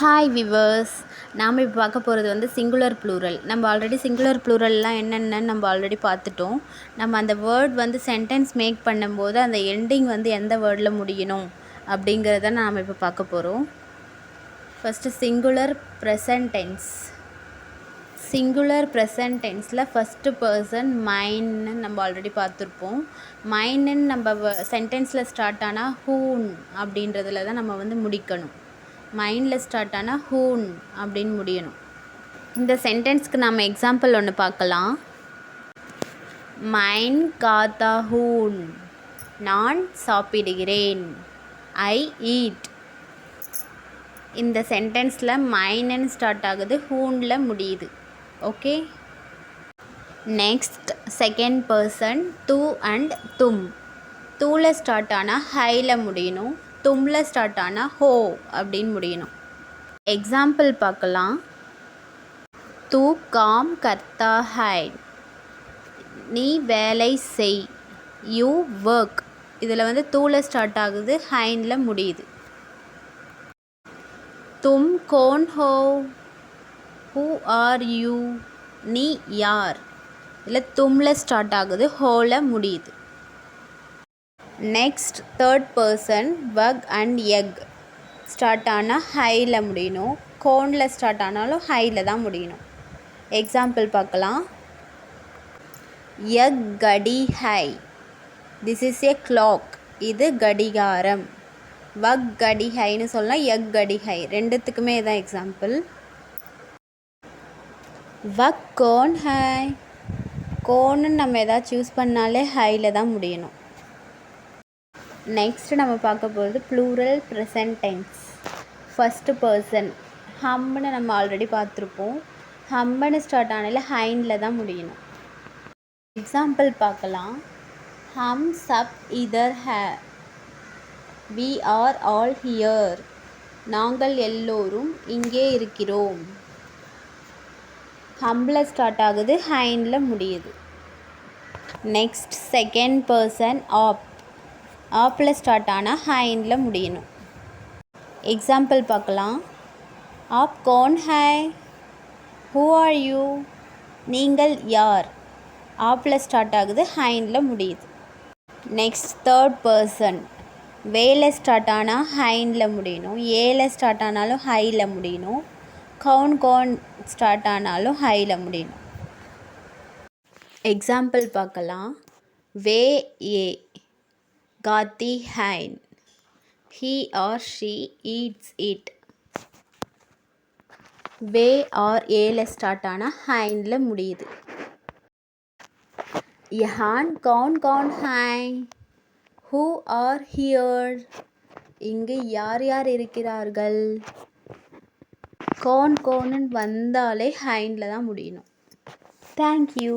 Hi viewers, நாம் இப்போ பார்க்க போகிறது வந்து சிங்குலர் ப்ளூரல். நம்ம ஆல்ரெடி சிங்குலர் ப்ளூரல்லாம் என்னென்னு நம்ம ஆல்ரெடி பார்த்துட்டோம். நம்ம அந்த வேர்ட் வந்து சென்டென்ஸ் மேக் பண்ணும்போது அந்த எண்டிங் வந்து எந்த வேர்டில் முடியணும் அப்படிங்கிறத நாம் இப்போ பார்க்க போகிறோம். First singular present tense. Singular present டென்ஸில் ஃபஸ்ட்டு பர்சன் மைன்னு நம்ம ஆல்ரெடி பார்த்துருப்போம். மைன்னு நம்ம சென்டென்ஸில் ஸ்டார்ட் ஆனால் ஹூன் அப்படின்றதுல தான் நம்ம வந்து முடிக்கணும். மைண்டில் ஸ்டார்ட் ஆனால் ஹூன் அப்படின்னு முடியணும். இந்த சென்டென்ஸ்க்கு நம்ம எக்ஸாம்பிள் ஒன்று பார்க்கலாம். மைன் காத்தா ஹூன், நான் சாப்பிடுகிறேன். I eat. இந்த சென்டென்ஸில் மைன்னு ஸ்டார்ட் ஆகுது, ஹூனில் முடியுது. ஓகே. நெக்ஸ்ட் செகண்ட் பர்சன் தூ அண்ட் தும். தூவில் ஸ்டார்ட் ஆனால் ஹையில் முடியணும், தும்மில் ஸ்டார்ட் ஆனால் ஹோ அப்படின்னு முடியணும். எக்ஸாம்பிள் பார்க்கலாம். தூ காம் கர்த்தா ஹை, நீ வேலை செய். You work. இதில் வந்து தூவில் ஸ்டார்ட் ஆகுது, ஹைனில் முடியுது. தும் கோன் ஹோ, ஹூ ஆர் யூ, நீ யார். இதில் தும்மில் ஸ்டார்ட் ஆகுது, ஹோவில் முடியுது. நெக்ஸ்ட் தேர்ட் பர்சன் வக் அண்ட் எக். ஸ்டார்ட் ஆனால் ஹையில் முடியணும், கோனில் ஸ்டார்ட் ஆனாலும் ஹையில் தான் முடியணும். எக்ஸாம்பிள் பார்க்கலாம். எக் கடி high, this is a clock. இது கடிகாரம். வக் கடி ஹைன்னு சொல்லலாம், எக் கடி ஹை ரெண்டுத்துக்குமே தான் எக்ஸாம்பிள். வக் கோன் ஹை, கோன்னு நம்ம எதாவது சூஸ் பண்ணாலே ஹையில் தான் முடியணும். நெக்ஸ்ட் நம்ம பார்க்க போகிறது plural present tense. First person ஹம்னு நம்ம ஆல்ரெடி பார்த்துருப்போம். ஹம்னு ஸ்டார்ட் ஆனால ஹைனில் தான் முடியணும். எக்ஸாம்பிள் பார்க்கலாம். ஹம் சப் இதர் ஹே, வி ஆர் ஆல் ஹியர். நாங்கள் எல்லோரும் இங்கே இருக்கிறோம். ஹம்பில் ஸ்டார்ட் ஆகுது, ஹைனில் முடியுது. நெக்ஸ்ட் செகண்ட் பர்சன் ஆப். ஆப்பில் ஸ்டார்ட் ஆனால் ஹைனில் முடியணும். எக்ஸாம்பிள் பார்க்கலாம். ஆப் கோன் ஹை, ஹூ ஆர் யூ, நீங்கள் யார். ஆப்பில் ஸ்டார்ட் ஆகுது, ஹைனில் முடியுது. நெக்ஸ்ட் தேர்ட் பர்சன் வேல ஸ்டார்ட் ஆனால் ஹைனில் முடியணும், ஏல ஸ்டார்ட் ஆனாலும் ஹையில் முடியணும், கவுன் கோன் ஸ்டார்ட் ஆனாலும் ஹையில் முடியணும். எக்ஸாம்பிள் பார்க்கலாம். வே ஏ காத்தி ஹைன், he or she eats it. வே ஆர் ஏல ஸ்டார்ட் ஆனால் ஹைனில் முடியுது. யஹான் கவுன் கவுன் ஹை, ஹூ ஆர் ஹியர். இங்கு யார் யார் இருக்கிறார்கள். கோன் கோன்னு வந்தாலே ஹைனில் தான் முடியணும். தேங்க்யூ.